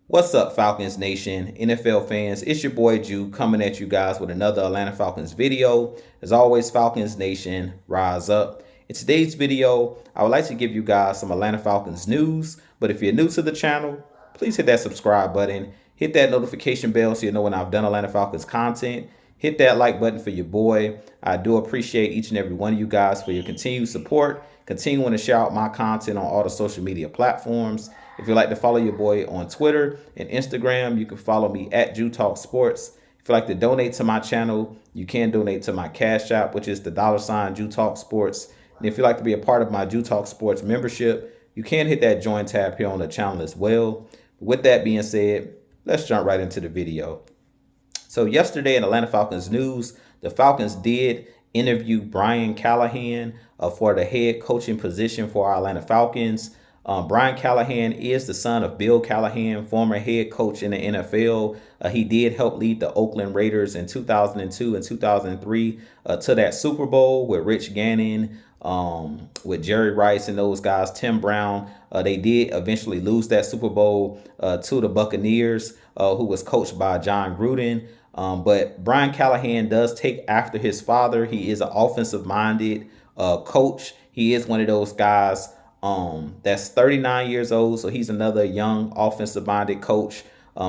What's up, Falcons Nation, NFL fans? It's your boy Jew coming at you guys with another Atlanta Falcons video. As always, Falcons Nation, rise up. In today's video, I would like to give you guys some Atlanta Falcons news. But if you're new to the channel, please hit that subscribe button. Hit that notification bell so you know when I've done Atlanta Falcons content. Hit that like button for your boy. I do appreciate each and every one of you guys for your continued support. Continuing to share out my content on all the social media platforms. If you'd like to follow your boy on Twitter and Instagram, you can follow me at Jew Talk Sports. If you'd like to donate to my channel, you can donate to my Cash App, which is the $ Jew Talk Sports. And if you'd like to be a part of my Jew Talk Sports membership, you can hit that join tab here on the channel as well. With that being said, let's jump right into the video. So yesterday in Atlanta Falcons news, the Falcons did interview Brian Callahan for the head coaching position for our Atlanta Falcons. Brian Callahan is the son of Bill Callahan, former head coach in the NFL. He did help lead the Oakland Raiders in 2002 and 2003 to that Super Bowl with Rich Gannon, with Jerry Rice and those guys, Tim Brown. They did eventually lose that Super Bowl to the Buccaneers, who was coached by John Gruden. But Brian Callahan does take after his father. He is an offensive-minded coach. He is one of those guys that's 39 years old, so he's another young offensive-minded coach.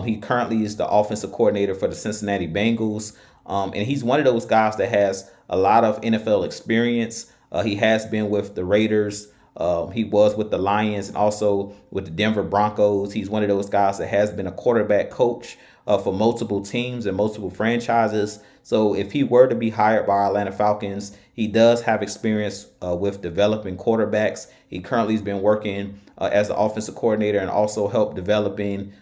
He currently is the offensive coordinator for the Cincinnati Bengals, and he's one of those guys that has a lot of NFL experience. He has been with the Raiders. He was with the Lions and also with the Denver Broncos. He's one of those guys that has been a quarterback coach for multiple teams and multiple franchises. So if he were to be hired by our Atlanta Falcons, he does have experience with developing quarterbacks. He currently has been working as the offensive coordinator and also helped developing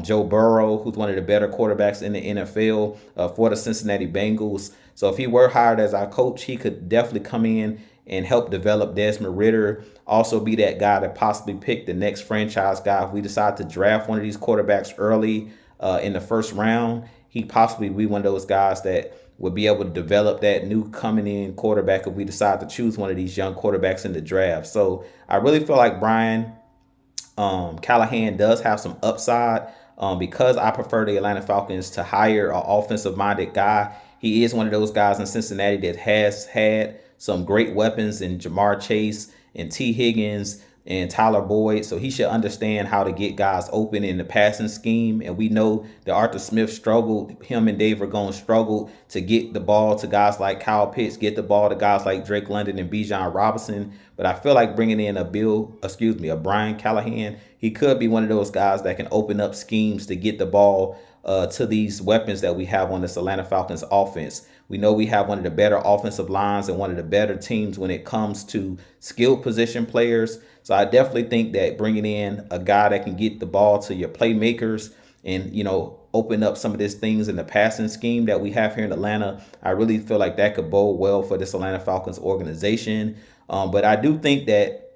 Joe Burrow, who's one of the better quarterbacks in the NFL for the Cincinnati Bengals. So if he were hired as our coach, he could definitely come in and help develop Desmond Ridder. Also be that guy to possibly pick the next franchise guy. If we decide to draft one of these quarterbacks early in the first round, he possibly be one of those guys that would be able to develop that new coming in quarterback if we decide to choose one of these young quarterbacks in the draft. So I really feel like Brian Callahan does have some upside because I prefer the Atlanta Falcons to hire an offensive-minded guy. He is one of those guys in Cincinnati that has had some great weapons in Jamar Chase and T. Higgins and Tyler Boyd. So he should understand how to get guys open in the passing scheme. And we know that Arthur Smith struggled. Him and Dave Ragone struggled to get the ball to guys like Kyle Pitts, get the ball to guys like Drake London and Bijan Robinson. But I feel like bringing in a Brian Callahan, he could be one of those guys that can open up schemes to get the ball to these weapons that we have on this Atlanta Falcons offense. We know we have one of the better offensive lines and one of the better teams when it comes to skilled position players. So I definitely think that bringing in a guy that can get the ball to your playmakers and, open up some of these things in the passing scheme that we have here in Atlanta, I really feel like that could bode well for this Atlanta Falcons organization. But I do think that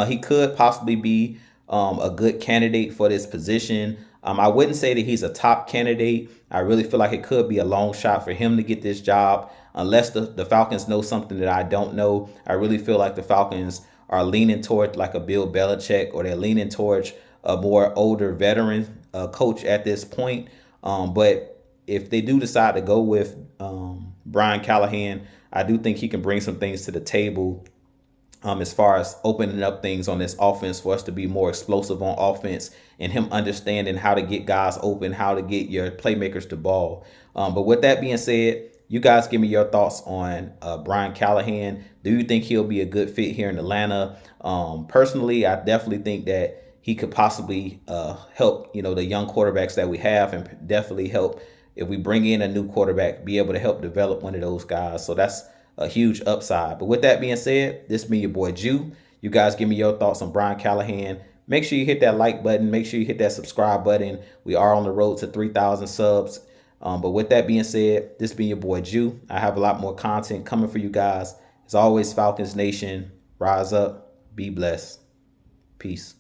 he could possibly be a good candidate for this position. I wouldn't say that he's a top candidate. I really feel like it could be a long shot for him to get this job unless the Falcons know something that I don't know. I really feel like the Falcons are leaning toward like a Bill Belichick, or they're leaning towards a more older veteran coach at this point. But if they do decide to go with Brian Callahan, I do think he can bring some things to the table as far as opening up things on this offense for us to be more explosive on offense, and him understanding how to get guys open, how to get your playmakers the ball. But with that being said, you guys give me your thoughts on Brian Callahan. Do you think he'll be a good fit here in Atlanta? Personally, I definitely think that he could possibly help, the young quarterbacks that we have, and definitely help if we bring in a new quarterback, be able to help develop one of those guys. So that's a huge upside. But with that being said, this been your boy Jew. You guys give me your thoughts on Brian Callahan. Make sure you hit that like button. Make sure you hit that subscribe button. We are on the road to 3,000 subs. But with that being said, this been your boy Jew. I have a lot more content coming for you guys. As always, Falcons Nation, rise up, be blessed. Peace.